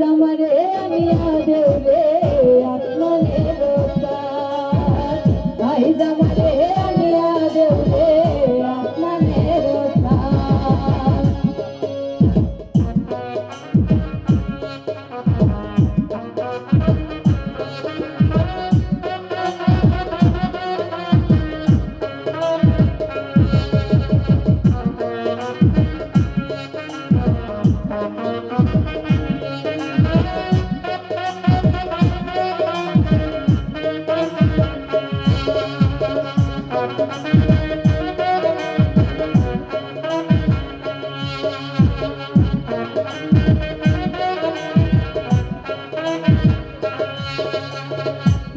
জামারে আনিয়া দেও রে আসমানের তার, ভাই জামারে আনিয়া দেও রে আসমানের তার।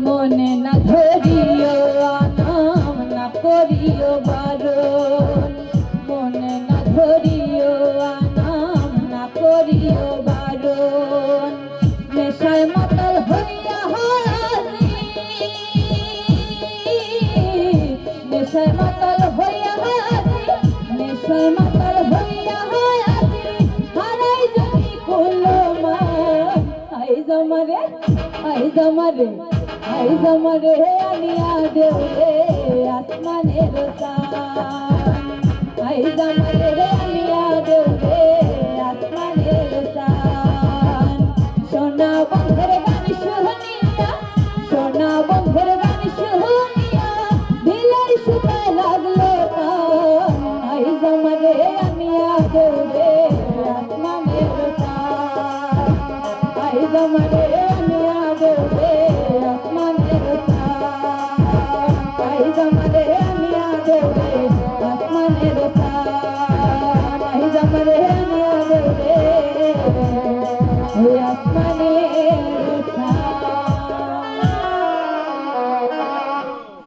মনে না ধরিও আনাম না করিও বারণ, মনে না ধরিও আনাম না করিও বারণ। নেশায় মাতাল হইয়া হাজি, নেশায় মাতাল হইয়া হাজি, নেশায় মাতাল হইয়া হাজি, হারাই যদি কোনো মান। আই জামারে আই জামারে আই জামারে আনিয়া দেও রে আসমানের তার, আই জামারে আনিয়া দেও রে আসমানের তার। সোনা বন্ধের গান শুনিয়া, সোনা বন্ধের গান শুনিয়া দিলের শুকায় লাগলো তার, আই জামারে আনিয়া দেও রে আসমানের তার, আই জামারে আনিয়া দেও রে আসমানের তার, আই জামারে